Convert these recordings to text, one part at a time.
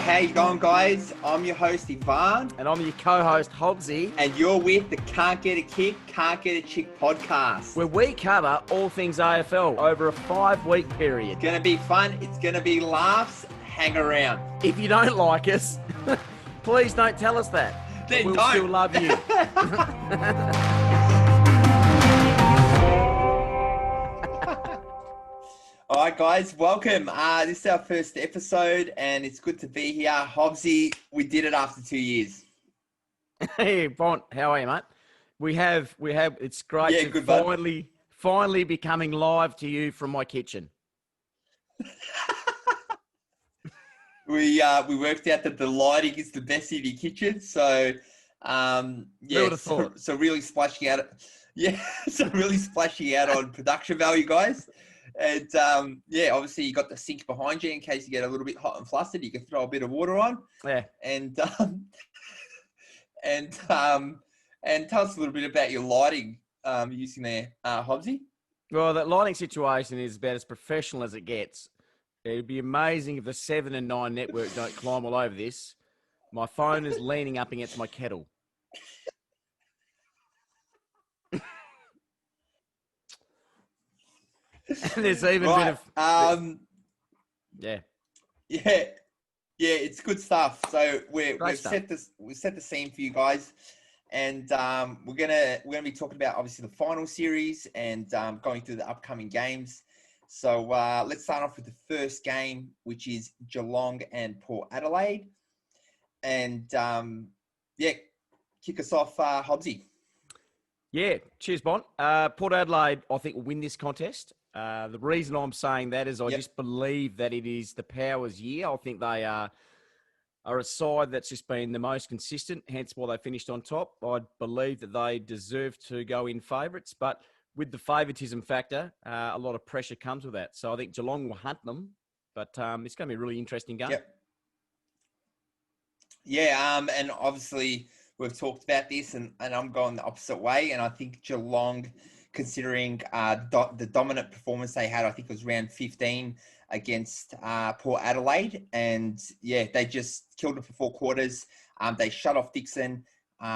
how you going, guys? I'm your host, Ivan. And I'm your co-host, Hobbsy. And you're with the Can't Get a Kick, Can't Get a Chick podcast. Where we cover all things AFL over a 5-week period. It's going to be fun. It's going to be laughs. Hang around. If you don't like us, please don't tell us that. Then we'll don't. Still love you. All right, guys, welcome. This is our first episode, and it's good to be here. Hobbsy, we did it after 2 years. Hey, Bont, how are you, mate? We have. It's great to finally be coming live to you from my kitchen. We worked out that the lighting is the best in your kitchen, so so really splashing out. Yeah, so really splashing out on production value, guys. And obviously you got the sink behind you in case you get a little bit hot and flustered. You can throw a bit of water on. Yeah. And tell us a little bit about your lighting using there, Hobbsy. Well, that lighting situation is about as professional as it gets. It'd be amazing if the 7 and 9 network don't climb all over this. My phone is leaning up against my kettle. And there's even a bit of it's good stuff. So we've set the scene for you guys, and we're gonna be talking about obviously the final series and going through the upcoming games. So let's start off with the first game, which is Geelong and Port Adelaide, and kick us off, Hobbsy. Yeah, cheers, Bont. Port Adelaide, I think, will win this contest. The reason I'm saying that is I just believe that it is the Powers' year. I think they are a side that's just been the most consistent, hence why they finished on top. I believe that they deserve to go in favourites, but with the favouritism factor, a lot of pressure comes with that. So I think Geelong will hunt them, but it's going to be a really interesting game. Yep. Yeah, and obviously we've talked about this, and I'm going the opposite way, and I think Geelong, considering the dominant performance they had, I think it was round 15 against Port Adelaide. And they just killed it for 4 quarters. They shut off Dixon.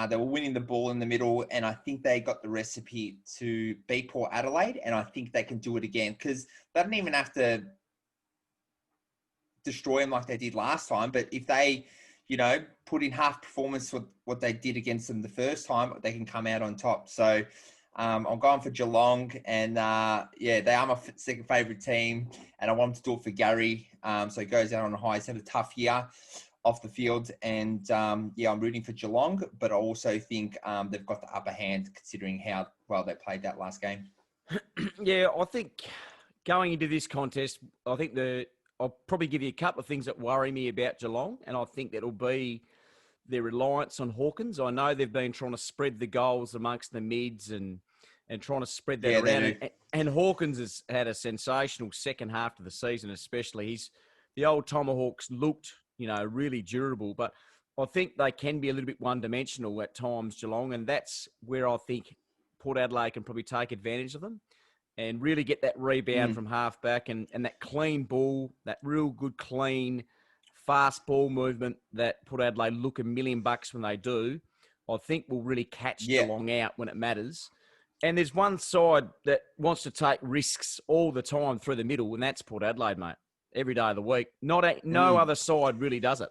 They were winning the ball in the middle. And I think they got the recipe to beat Port Adelaide. And I think they can do it again because they don't even have to destroy them like they did last time. But if they, put in half performance with what they did against them the first time, they can come out on top. So, I'm going for Geelong, and they are my second favourite team, and I want them to do it for Gary. So he goes out on a high. He's had a tough year off the field, and I'm rooting for Geelong, but I also think they've got the upper hand considering how well they played that last game. Yeah, I think going into this contest, I think I'll probably give you a couple of things that worry me about Geelong, and I think that'll be their reliance on Hawkins. I know they've been trying to spread the goals amongst the mids and trying to spread that around. And Hawkins has had a sensational second half of the season, especially. The old Tomahawks looked, really durable, but I think they can be a little bit one-dimensional at times, Geelong, and that's where I think Port Adelaide can probably take advantage of them and really get that rebound from half-back and that clean ball, that real good, clean, fast ball movement that Port Adelaide look $1 million when they do, I think will really catch Geelong out when it matters. And there's one side that wants to take risks all the time through the middle, and that's Port Adelaide, mate. Every day of the week. No other side really does it.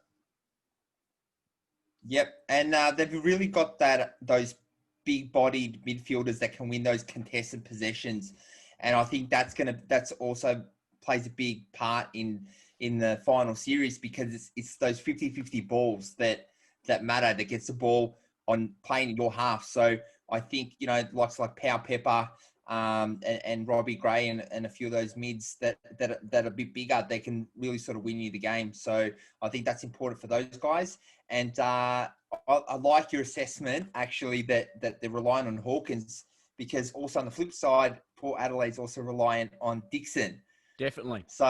Yep, and they've really got those big-bodied midfielders that can win those contested possessions, and I think that's also plays a big part in the final series because it's those 50-50 balls that matter, that gets the ball on playing in your half. So I think, likes like Power Pepper and Robbie Gray and a few of those mids that are a bit bigger, they can really sort of win you the game. So I think that's important for those guys. And I like your assessment, actually, that they're relying on Hawkins because also on the flip side, Port Adelaide's also reliant on Dixon. Definitely. So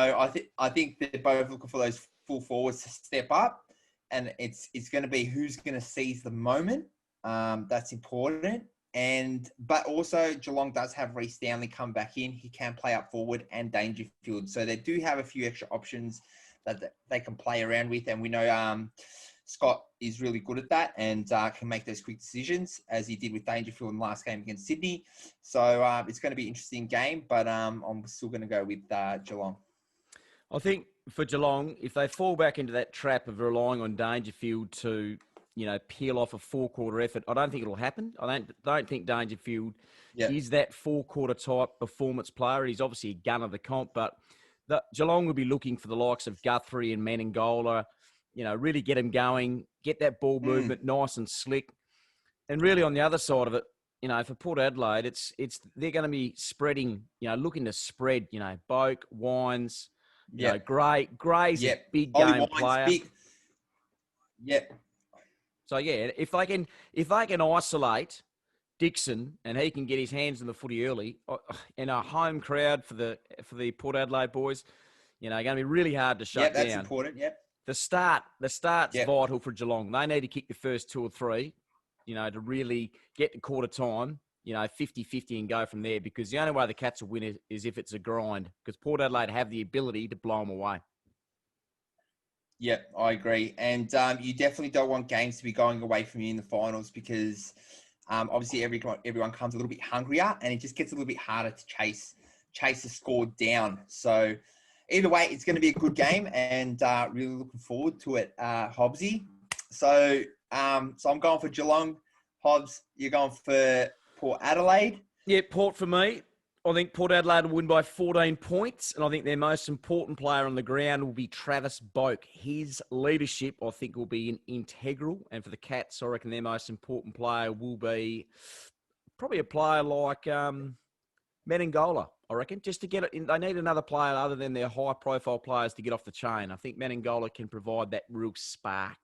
I think they're both looking for those full forwards to step up, and it's going to be who's going to seize the moment. That's important. But also Geelong does have Reece Stanley come back in. He can play up forward and Dangerfield. So they do have a few extra options that they can play around with, and we know Scott is really good at that and can make those quick decisions as he did with Dangerfield in the last game against Sydney. So it's going to be an interesting game, but I'm still going to go with Geelong. I think for Geelong, if they fall back into that trap of relying on Dangerfield to, peel off a 4-quarter effort, I don't think it'll happen. I don't think Dangerfield is that 4-quarter type performance player. He's obviously a gun of the comp, but Geelong will be looking for the likes of Guthrie and Menangola, really get him going, get that ball movement nice and slick. And really on the other side of it, for Port Adelaide, it's they're going to be spreading, looking to spread, Boak, Wines, Gray's a big game player. Yep. So if they can isolate Dixon and he can get his hands in the footy early, in a home crowd for the Port Adelaide boys, going to be really hard to shut down. That's important. Yep. The start's vital for Geelong. They need to kick the first 2 or 3, to really get to quarter time, 50-50 and go from there, because the only way the Cats will win is if it's a grind, because Port Adelaide have the ability to blow them away. Yep, I agree. And you definitely don't want games to be going away from you in the finals, because obviously everyone comes a little bit hungrier, and it just gets a little bit harder to chase the score down. So either way, it's going to be a good game, and really looking forward to it, Hobbsy. So I'm going for Geelong. Hobbs, you're going for Port Adelaide? Yeah, Port for me. I think Port Adelaide will win by 14 points, and I think their most important player on the ground will be Travis Boak. His leadership, I think, will be integral. And for the Cats, I reckon their most important player will be probably a player like Menangola, I reckon, just to get it in. They need another player other than their high-profile players to get off the chain. I think Menangola can provide that real spark.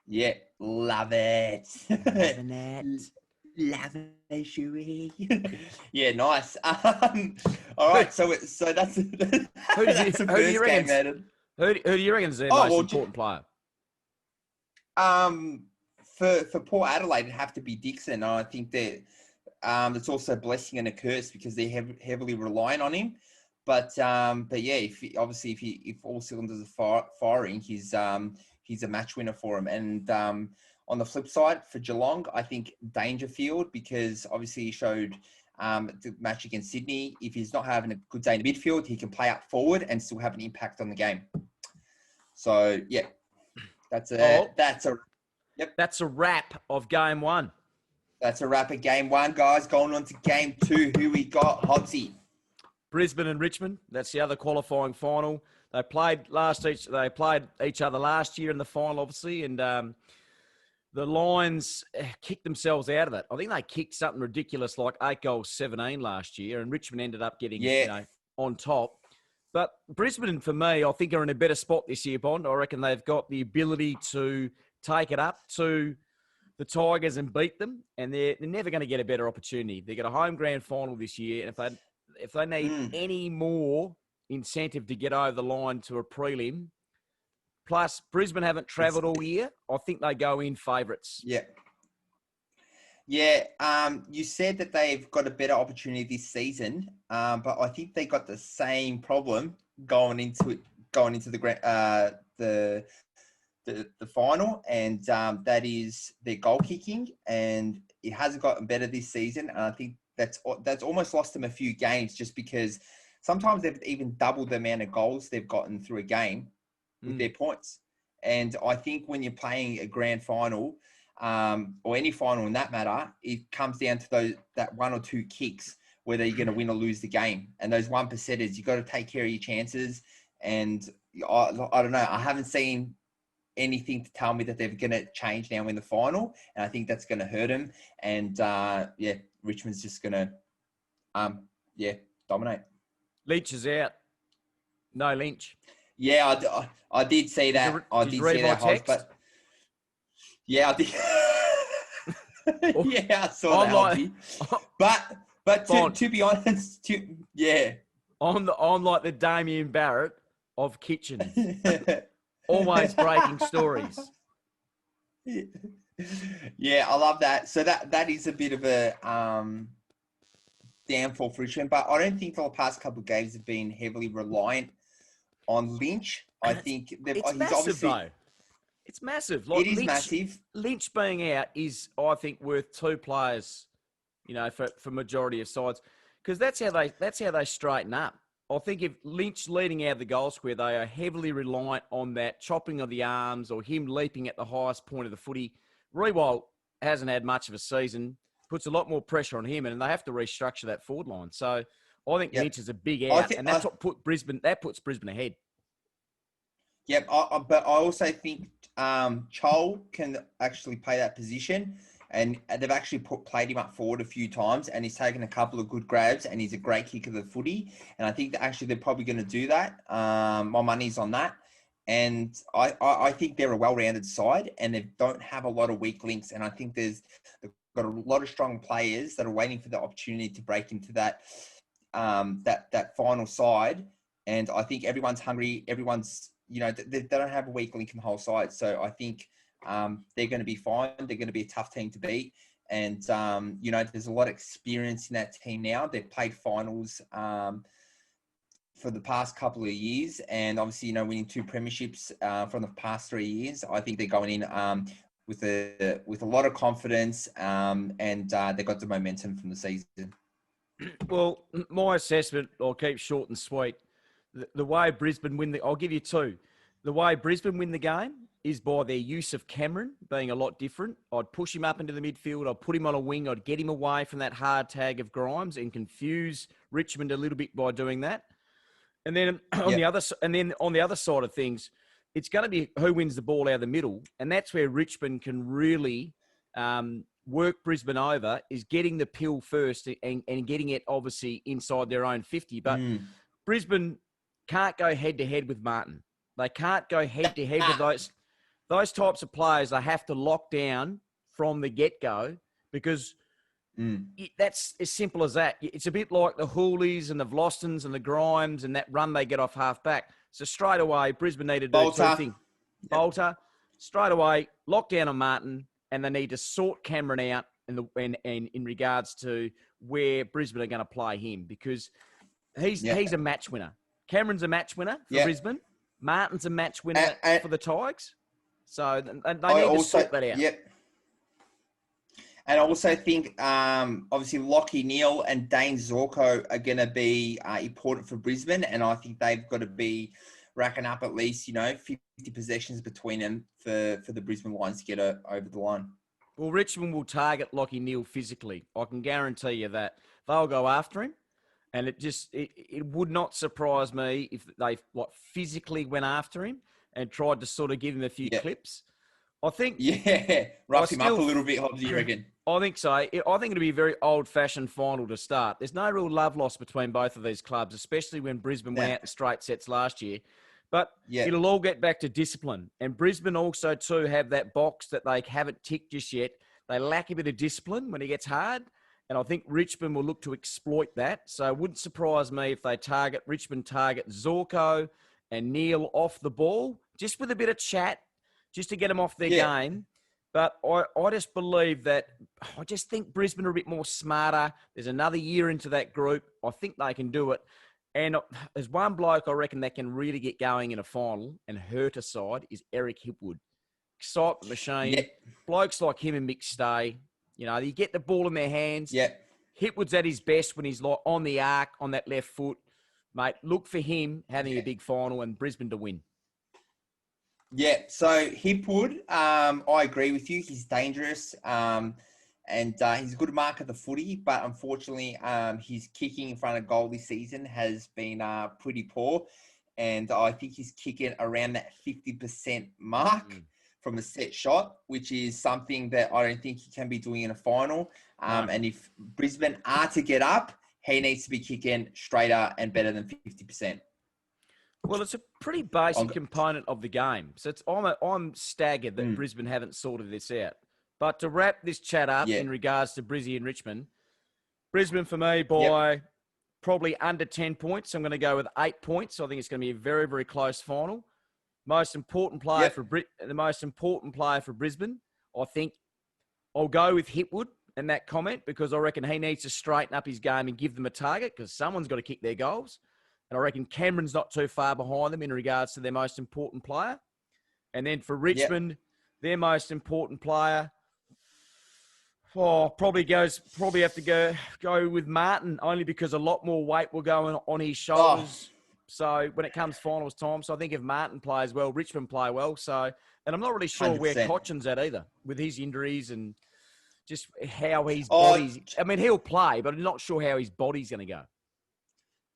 Yeah, love it. Loving it. Love it, Shuey. Yeah, nice. All right, so that's who do you reckon? Who do you reckon is their most important player? For Port Adelaide, it'd have to be Dixon. I think that it's also a blessing and a curse because they're heavily relying on him. But yeah, if all cylinders are firing, he's a match winner for him. And on the flip side, for Geelong, I think Dangerfield, because obviously he showed the match against Sydney. If he's not having a good day in the midfield, he can play up forward and still have an impact on the game. So yeah, that's a wrap of game 1. That's a wrap of game 1, guys. Going on to game 2, who we got, Hodsy? Brisbane and Richmond. That's the other qualifying final. They played each other last year in the final, obviously, and the Lions kicked themselves out of it. I think they kicked something ridiculous like 8 goals, 17 last year, and Richmond ended up getting on top. But Brisbane, for me, I think are in a better spot this year, Bond. I reckon they've got the ability to take it up to the Tigers and beat them, and they're never going to get a better opportunity. They've got a home grand final this year, and if they need any more incentive to get over the line to a prelim, plus Brisbane haven't travelled all year, I think they go in favourites. Yeah. Yeah, you said that they've got a better opportunity this season, but I think they got the same problem going into the final, and that is their goal kicking, and it hasn't gotten better this season. And I think that's almost lost them a few games, just because sometimes they've even doubled the amount of goals they've gotten through a game with their points. And I think when you're playing a grand final, or any final in that matter, it comes down to that 1 or 2 kicks, whether you're going to win or lose the game. And those 1%ers, you got to take care of your chances. And I don't know, I haven't seen anything to tell me that they're going to change now in the final, and I think that's going to hurt them. And Richmond's just going to dominate. Lynch is out. No Lynch. Yeah, I did see that. I did see that, Hobbs, but yeah, I did. Yeah, I saw that. But to be honest, I'm like the Damien Barrett of kitchens. Always breaking stories. Yeah, I love that. So that is a bit of a downfall for Richmond, but I don't think the past couple of games have been heavily reliant on Lynch. I think it's he's massive, obviously. though. It's massive. It is massive. Lynch being out is, I think, worth two players, for majority of sides, because that's how they straighten up. I think if Lynch leading out of the goal square, they are heavily reliant on that chopping of the arms or him leaping at the highest point of the footy. Rewalt hasn't had much of a season, puts a lot more pressure on him, and they have to restructure that forward line. So I think Lynch is a big out, and that's what puts Brisbane ahead. Yep, but I also think Chol can actually play that position, and they've actually played him up forward a few times, and he's taken a couple of good grabs, and he's a great kicker of the footy. And I think that actually they're probably going to do that. My money's on that. And I think they're a well-rounded side, and they don't have a lot of weak links. And I think they've got a lot of strong players that are waiting for the opportunity to break into that that final side. And I think everyone's hungry. Everyone's, they don't have a weak link in the whole side. So I think they're going to be fine. They're going to be a tough team to beat. And, there's a lot of experience in that team now. They've played finals for the past couple of years. And obviously, winning 2 premierships from the past 3 years. I think they're going in with a lot of confidence, and they got the momentum from the season. Well, my assessment, I'll keep short and sweet. The way Brisbane win I'll give you 2. The way Brisbane win the game is by their use of Cameron being a lot different. I'd push him up into the midfield. I'd put him on a wing. I'd get him away from that hard tag of Grimes and confuse Richmond a little bit by doing that. And then on the other side of things, it's going to be who wins the ball out of the middle, and that's where Richmond can really work Brisbane over, is getting the pill first and getting it obviously inside their own 50. But Brisbane can't go head-to-head with Martin. They can't go head-to-head with those types of players. They have to lock down from the get-go, because that's as simple as that. It's a bit like the Hoolies and the Vlostons and the Grimes and that run they get off half-back. So straight away, Brisbane need to do 2 things. Bolter, straight away, lock down on Martin, and they need to sort Cameron out in regards to where Brisbane are going to play him, because he's a match winner. Cameron's a match winner for Brisbane. Martin's a match winner for the Tigers. So they need to sort that out. Yep. And I also think, obviously, Lockie Neal and Dane Zorko are going to be important for Brisbane. And I think they've got to be racking up at least, 50 possessions between them for the Brisbane Lions to get over the line. Well, Richmond will target Lockie Neal physically. I can guarantee you that. They'll go after him. And it would not surprise me if they physically went after him and tried to sort of give him a few clips. I think... Yeah, rough him up a little bit, Hobbs, you reckon? I think so. I think it'll be a very old-fashioned final to start. There's no real love lost between both of these clubs, especially when Brisbane went out in straight sets last year. But it'll all get back to discipline. And Brisbane also, too, have that box that they haven't ticked just yet. They lack a bit of discipline when it gets hard. And I think Richmond will look to exploit that. So it wouldn't surprise me if Richmond target Zorko and Neal off the ball, just with a bit of chat, just to get them off their game. But I just believe that, I just think Brisbane are a bit more smarter. There's another year into that group. I think they can do it. And there's one bloke I reckon that can really get going in a final and hurt a side is Eric Hipwood. Excitement machine. Yeah. Blokes like him and Mick Stay. You get the ball in their hands. Yeah. Hipwood's at his best when he's on the arc, on that left foot. Mate, look for him having a big final and Brisbane to win. Yeah, so Hipwood, I agree with you. He's dangerous, and he's a good mark of the footy, but unfortunately, his kicking in front of goal this season has been pretty poor, and I think he's kicking around that 50% mark from a set shot, which is something that I don't think he can be doing in a final. And if Brisbane are to get up, he needs to be kicking straighter and better than 50%. Well, it's a pretty basic component of the game. So I'm staggered that Brisbane haven't sorted this out. But to wrap this chat up in regards to Brizzy and Richmond, Brisbane for me by probably under 10 points. I'm going to go with 8 points. I think it's going to be a very, very close final. Most important player the most important player for Brisbane, I think I'll go with Hipwood in that comment, because I reckon he needs to straighten up his game and give them a target, because someone's got to kick their goals. And I reckon Cameron's not too far behind them in regards to their most important player. And then for Richmond, their most important player, probably have to go with Martin, only because a lot more weight will go on his shoulders. So when it comes finals time, so I think if Martin plays well, Richmond play well. So, and I'm not really sure 100%. where Cochin's at either with his injuries and just how his body's. I mean, he'll play, but I'm not sure how his body's going to go.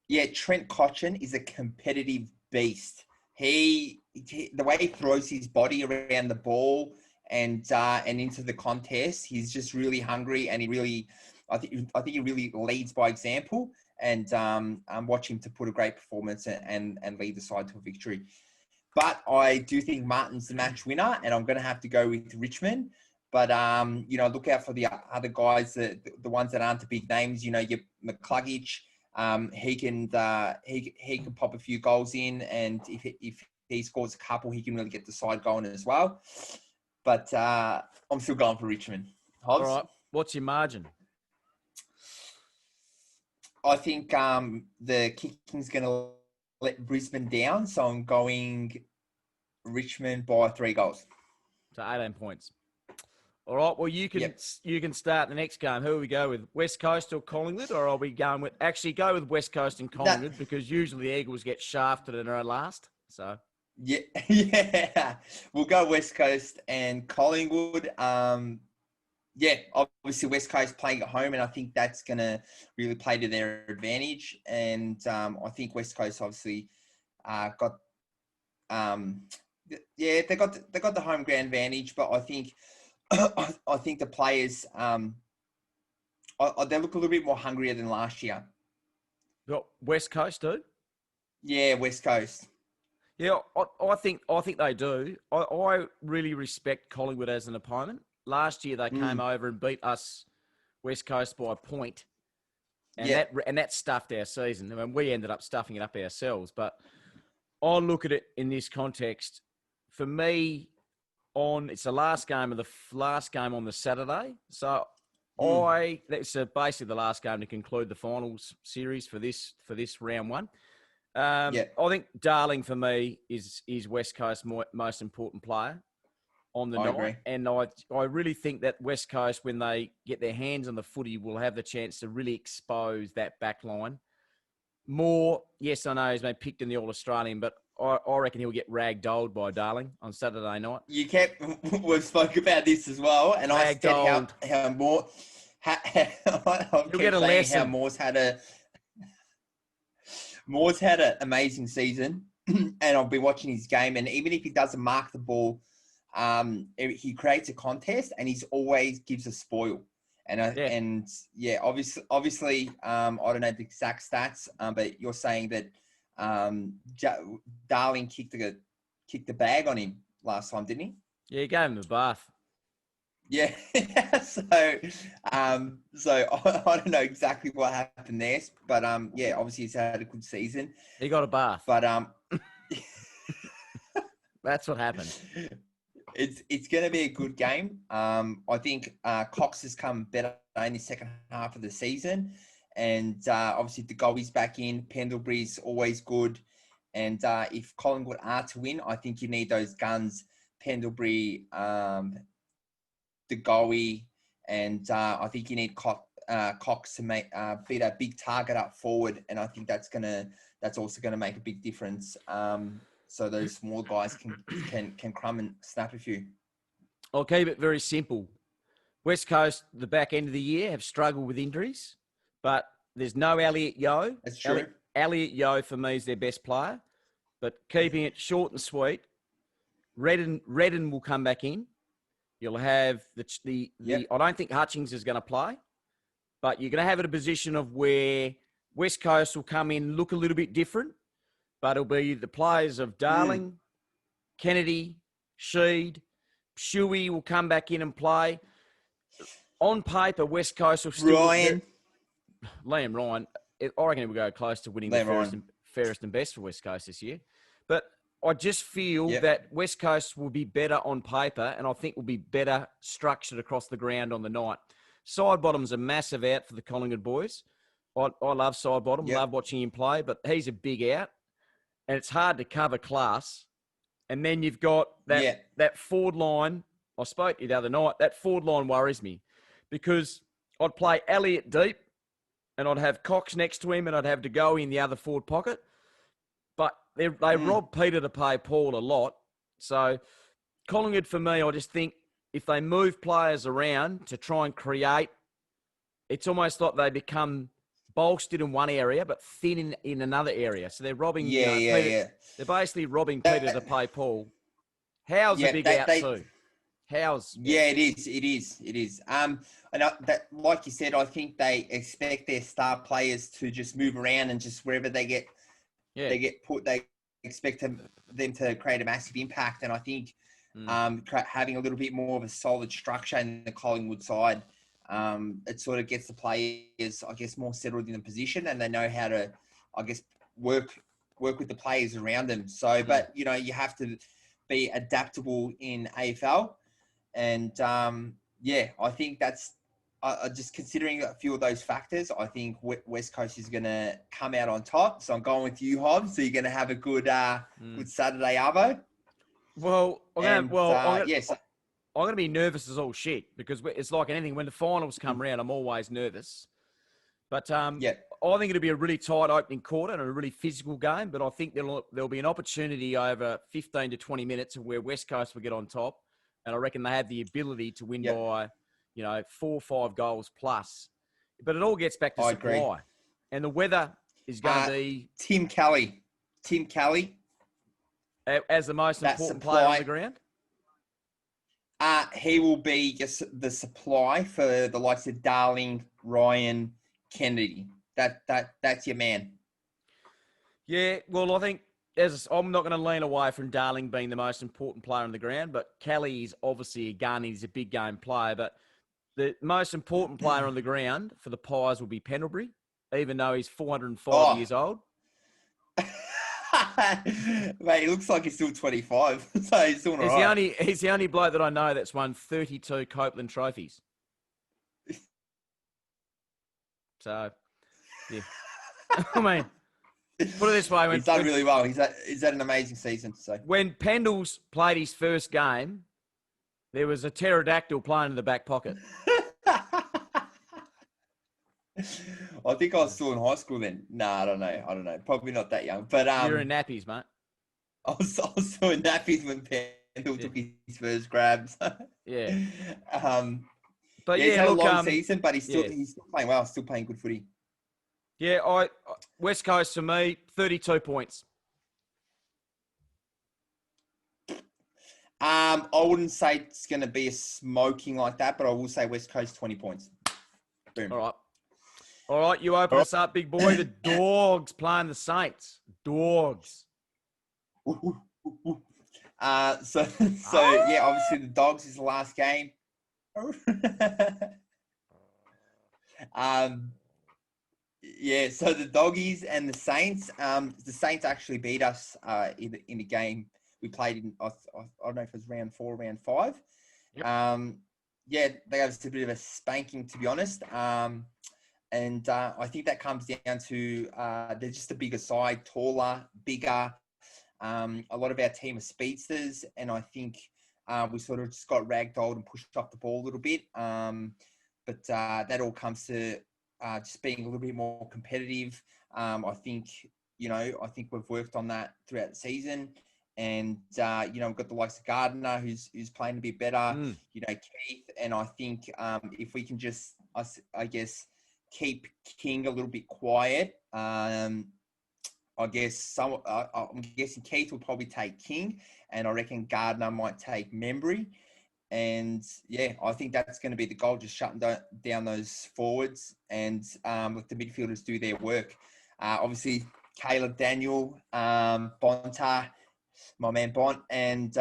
Yeah, Trent Cochin is a competitive beast. The way he throws his body around the ball and into the contest, he's just really hungry, and I think he really leads by example. And watch him to put a great performance and lead the side to a victory. But I do think Martin's the match winner, and I'm going to have to go with Richmond. But look out for the other guys, the ones that aren't the big names. Your McCluggage. He can pop a few goals in, and if he scores a couple, he can really get the side going as well. But I'm still going for Richmond. Hobbs? All right. What's your margin? I think the kicking's going to let Brisbane down, so I'm going Richmond by 3 goals. So 18 points. All right. Well, you can start the next game. Who will we go with? West Coast or Collingwood, or are we going with? Actually, go with West Coast and Collingwood because usually the Eagles get shafted and are last. So yeah, we'll go West Coast and Collingwood. Obviously West Coast playing at home, and I think that's going to really play to their advantage. And I think West Coast obviously got they got the home ground advantage, but I think I think the players they look a little bit more hungrier than last year. West Coast do? Yeah, West Coast. Yeah, I think they do. I really respect Collingwood as an opponent. Last year they came over and beat us, West Coast, by a point, and that stuffed our season. I mean, we ended up stuffing it up ourselves. But I look at it in this context. For me, it's the last game on the Saturday. So that's basically the last game to conclude the finals series for this round one. I think Darling for me is West Coast's most important player on the night. Agree. And I really think that West Coast, when they get their hands on the footy, will have the chance to really expose that back line. More, yes, I know he's been picked in the All-Australian, but I reckon he'll get ragdolled by Darling on Saturday night. We've spoke about this as well, and I said how more. You'll get a lesson. How Moore's had an amazing season, and I've been watching his game, and even if he doesn't mark the ball, he creates a contest, and he's always gives a spoil. And obviously, I don't know the exact stats, but you're saying that Darling kicked the bag on him last time, didn't he? Yeah, he gave him a bath. Yeah. so I don't know exactly what happened there, but obviously he's had a good season. He got a bath. But that's what happened. It's going to be a good game. I think Cox has come better in the second half of the season. And obviously the goalie's back in. Pendlebury's always good. And if Collingwood are to win, I think you need those guns, Pendlebury, the goalie, and I think you need Cox to be that big target up forward. And I think that's also gonna make a big difference. So those small guys can crumb and snap a few. I'll keep it very simple. West Coast, the back end of the year, have struggled with injuries, but there's no Elliot Yeo. That's true. Elliot Yeo for me is their best player, but keeping it short and sweet. Redden will come back in. You'll have the I don't think Hutchings is going to play, but you're going to have it a position of where West Coast will come in, look a little bit different, but it'll be the players of Darling, Kennedy, Sheed, Shuey will come back in and play. On paper, West Coast will still... Liam Ryan, I reckon he will go close to winning the fairest and best for West Coast this year. But I just feel that West Coast will be better on paper, and I think will be better structured across the ground on the night. Side bottom's a massive out for the Collingwood boys. I love side bottom, Yep. love watching him play, but he's a big out, and it's hard to cover Class. And then you've got that forward line. I spoke to you the other night. That forward line worries me because I'd play Elliott deep, and I'd have Cox next to him, and I'd have to go in the other forward pocket. But they rob Peter to pay Paul a lot. So Collingwood, for me, I just think if they move players around to try and create, it's almost like they become bolstered in one area but thin in another area. So they're robbing Peter. They're basically robbing Peter to pay Paul. How's a big out too? How's it is. And like you said, I think they expect their star players to just move around and just wherever they get put, they expect them to create a massive impact. And I think having a little bit more of a solid structure in the Collingwood side, it sort of gets the players, I guess, more settled in the position, and they know how to, I guess, work with the players around them. So, but you have to be adaptable in AFL, and I think that's just considering a few of those factors. I think West Coast is going to come out on top. So I'm going with you, Hobbs. So you're going to have a good good Saturday, Arvo. Well, I'm going to be nervous as all shit because it's like anything. When the finals come around, I'm always nervous. But I think it'll be a really tight opening quarter and a really physical game. But I think there'll be an opportunity over 15 to 20 minutes where West Coast will get on top. And I reckon they have the ability to win by, 4 or 5 goals plus. But it all gets back to supply. Agree. And the weather is going to be... Tim Kelly. As the most important player on the ground? He will be just the supply for the likes of Darling, Ryan, Kennedy. That's your man. Yeah, well, I think I'm not going to lean away from Darling being the most important player on the ground, but Kelly is obviously a gun. He's a big game player, but the most important player on the ground for the Pies will be Pendlebury, even though he's 405 years old. Mate, he looks like he's still 25, so he's doing all right. He's the only bloke that I know that's won 32 Copeland trophies. So, yeah. I mean, put it this way. He's done really well. He's had an amazing season. So when Pendles played his first game, there was a pterodactyl playing in the back pocket. I think I was still in high school then. No, I don't know. Probably not that young. But you're in nappies, mate. I was still in nappies when Pendle took his first grabs. Yeah. But he's had a long season, but he's still playing well. Still playing good footy. Yeah, West Coast for me, 32 points. I wouldn't say it's going to be a smoking like that, but I will say West Coast 20 points. Boom. All right, you open us up, big boy. The Dogs playing the Saints. Dogs. So yeah, obviously the Dogs is the last game. Yeah, so the Doggies and the Saints. The Saints actually beat us in the game we played in. I don't know if it was round 4 or round 5. Yep. Yeah, they gave us a bit of a spanking, to be honest. And I think that comes down to they're just a bigger side, taller, bigger. A lot of our team are speedsters, and I think we sort of just got ragdolled and pushed off the ball a little bit. But that all comes to just being a little bit more competitive. I think we've worked on that throughout the season. And, we've got the likes of Gardner, who's playing a bit better, Keith. And I think if we can just, I guess, keep King a little bit quiet, I'm guessing Keith will probably take King, and I reckon Gardner might take Membry. And, yeah, I think that's going to be the goal, just shutting down those forwards and let the midfielders do their work. Obviously, Caleb Daniel, Bonta, my man Bont, and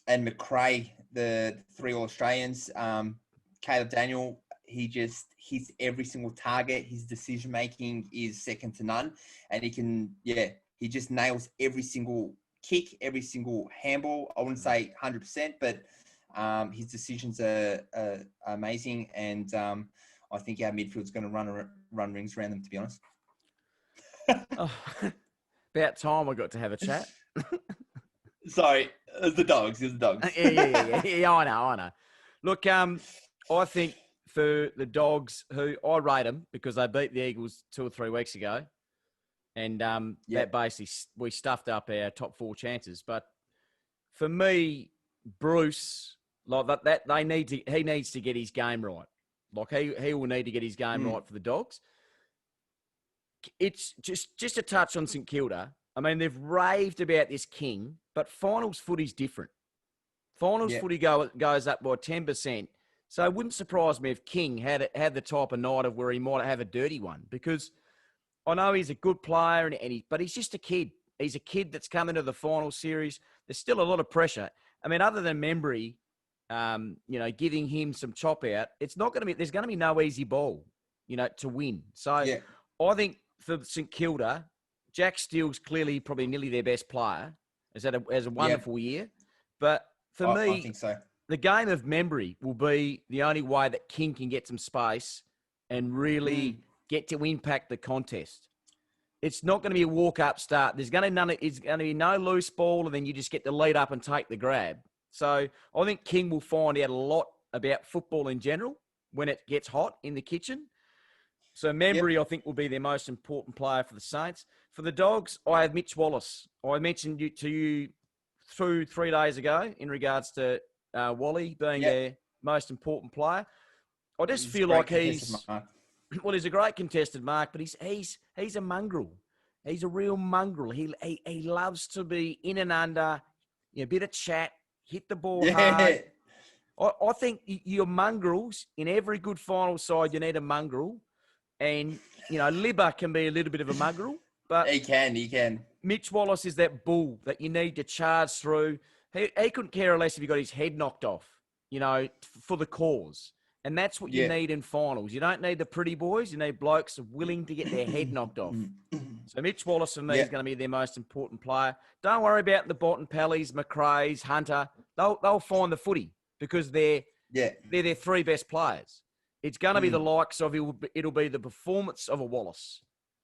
McRae, the 3 All-Australians. Caleb Daniel, he just hits every single target. His decision-making is second to none. And he just nails every single kick, every single handball. I wouldn't say 100%, but his decisions are amazing. And I think our midfield's going to run rings around them, to be honest. Oh, about time I got to have a chat. Sorry, it was the Dogs. Yeah. I know. Look, I think for the Dogs, who I rate them because they beat the Eagles 2 or 3 weeks ago, and that basically we stuffed up our top 4 chances. But for me, Bruce, like that he needs to get his game right. Like he will need to get his game right for the Dogs. It's just a touch on St Kilda. I mean, they've raved about this King, but finals footy's different. Finals footy goes up by 10%. So it wouldn't surprise me if King had the type of night of where he might have a dirty one, because I know he's a good player but he's just a kid. He's a kid that's come into the final series. There's still a lot of pressure. I mean, other than Membry, giving him some chop out, there's going to be no easy ball, to win. So I think for St Kilda, Jack Steele's clearly probably nearly their best player. Has a wonderful year. But for me, I think so. The game of Membry will be the only way that King can get some space and really get to impact the contest. It's not going to be a walk-up start. It's going to be no loose ball, and then you just get the lead up and take the grab. So I think King will find out a lot about football in general when it gets hot in the kitchen. So Membry, I think, will be their most important player for the Saints. For the Dogs, I have Mitch Wallace. I mentioned to you 3 days ago in regards to Wally being their most important player. I just feel like he's a great contested mark, but he's a mongrel. He's a real mongrel. He loves to be in and under, a bit of chat, hit the ball hard. I think your mongrels, in every good final side, you need a mongrel. And, Libba can be a little bit of a mongrel. But he can. Mitch Wallace is that bull that you need to charge through. He couldn't care less if he got his head knocked off, for the cause. And that's what you need in finals. You don't need the pretty boys. You need blokes willing to get their head knocked off. So Mitch Wallace, for me, is going to be their most important player. Don't worry about the Bontempellis, McRae's, Hunter. They'll find the footy because they're their 3 best players. It's going to be the likes of it'll be the performance of a Wallace,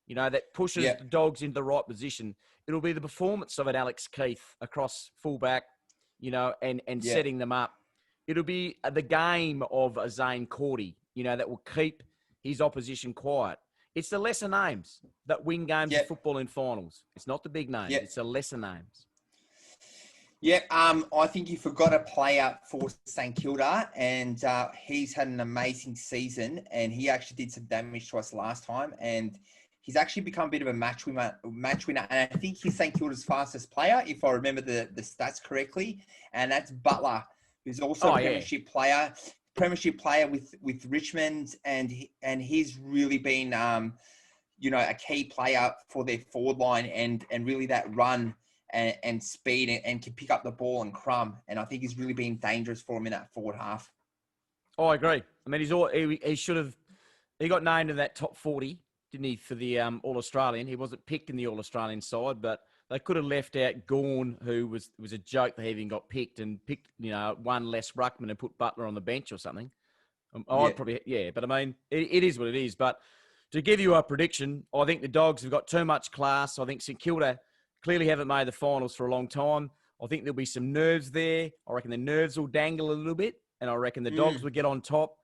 that pushes the Dogs into the right position. It'll be the performance of an Alex Keith across fullback, and setting them up. It'll be the game of a Zane Cordy, that will keep his opposition quiet. It's the lesser names that win games of football in finals. It's not the big names. It's the lesser names. I think you forgot a player for St Kilda, and he's had an amazing season, and he actually did some damage to us last time, and he's actually become a bit of a match winner, and I think he's St Kilda's fastest player, if I remember the stats correctly, and that's Butler, who's also a premiership player with Richmond, and he's really been a key player for their forward line and really that run and speed and can pick up the ball and crumb, and I think he's really been dangerous for him in that forward half. I agree. I mean, he got named in that top 40, didn't he, for the All-Australian? He wasn't picked in the All-Australian side, but they could have left out Gawn, who was a joke that he even got picked, and picked, one less ruckman and put Butler on the bench or something. I'd probably, but I mean, it is what it is. But to give you a prediction, I think the Dogs have got too much class. I think St Kilda clearly haven't made the finals for a long time. I think there'll be some nerves there. I reckon the nerves will dangle a little bit, and I reckon the Dogs will get on top.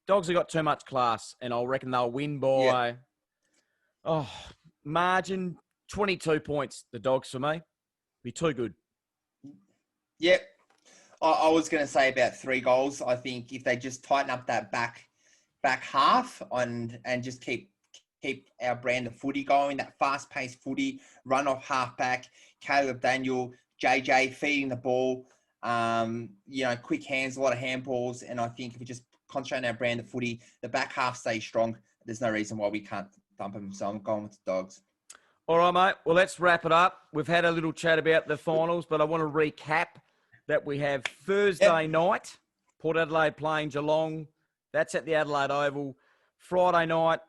Dogs have got too much class, and I reckon they'll win by, margin 22 points, the Dogs for me. Be too good. Yep. I was going to say about 3 goals. I think if they just tighten up that back half and just keep our brand of footy going, that fast-paced footy, run off half-back, Caleb Daniel, JJ feeding the ball, quick hands, a lot of handballs, and I think if we just concentrate on our brand of footy, the back half stays strong. There's no reason why we can't thump them, so I'm going with the Dogs. All right, mate. Well, let's wrap it up. We've had a little chat about the finals, but I want to recap that we have Thursday night, Port Adelaide playing Geelong. That's at the Adelaide Oval. Friday night,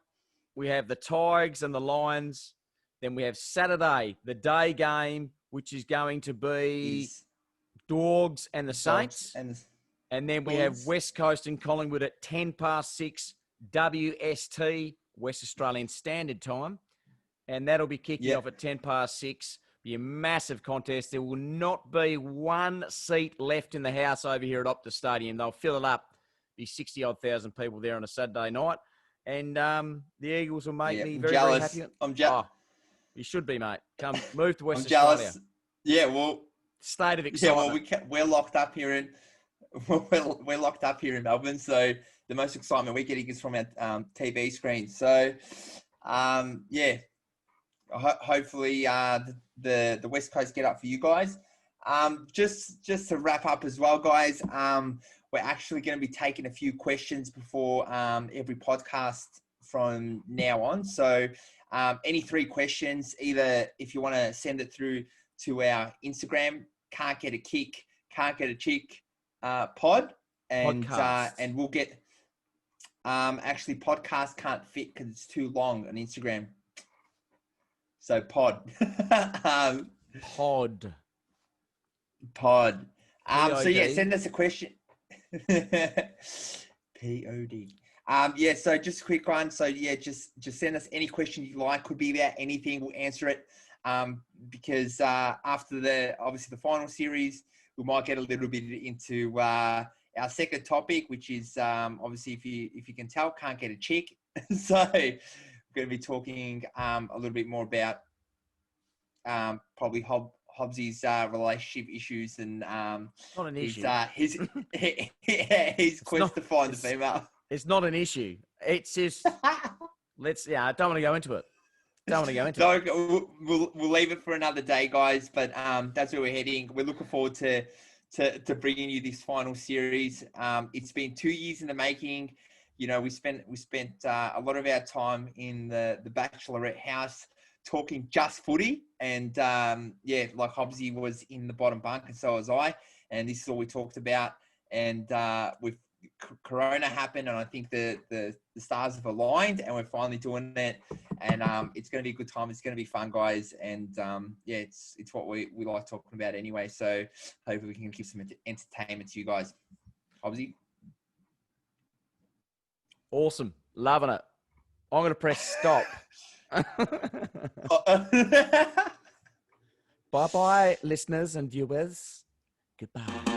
we have the Tigers and the Lions. Then we have Saturday, the day game, which is going to be Dogs and the Saints. And then we have West Coast and Collingwood at 6:10, WST, West Australian Standard Time. And that'll be kicking off at 6:10. Be a massive contest. There will not be one seat left in the house over here at Optus Stadium. They'll fill it up. Be 60-odd thousand people there on a Saturday night. And the Eagles will make me very, very happy. I'm jealous. You should be, mate. Come move to West I'm Australia. jealous. Yeah, well, state of excitement. Yeah, well, we're locked up here in we're locked up here in Melbourne, so the most excitement we're getting is from our TV screen. So, hopefully the West Coast get up for you guys. Just to wrap up as well, guys. We're actually going to be taking a few questions before every podcast from now on. So, any 3 questions, either if you want to send it through to our Instagram, Can't Get a Kick, Can't Get a Chick pod, and we'll get. Actually, podcast can't fit because it's too long on Instagram. So pod. Pod. So yeah, send us a question. Pod. So just a quick one. So yeah, just send us any question you like. Could be about anything. We'll answer it. Because after the final series, we might get a little bit into our second topic, which is obviously if you can tell, can't get a chick. So we're going to be talking a little bit more about probably Hobbsy's relationship issues and not an issue. his quest to find the female. It's not an issue. It's just I don't want to go into it. We'll leave it for another day, guys. But that's where we're heading. We're looking forward to bringing you this final series. It's been 2 years in the making. You know, we spent a lot of our time in the Bachelorette house talking just footy, and like Hobbsy was in the bottom bunk, and so was I. And this is all we talked about. And with Corona happened, and I think the stars have aligned, and we're finally doing it. And it's going to be a good time. It's going to be fun, guys. And it's what we like talking about anyway. So hopefully we can give some entertainment to you guys. Hobbsy. Awesome. Loving it. I'm going to press stop. Bye-bye, listeners and viewers. Goodbye.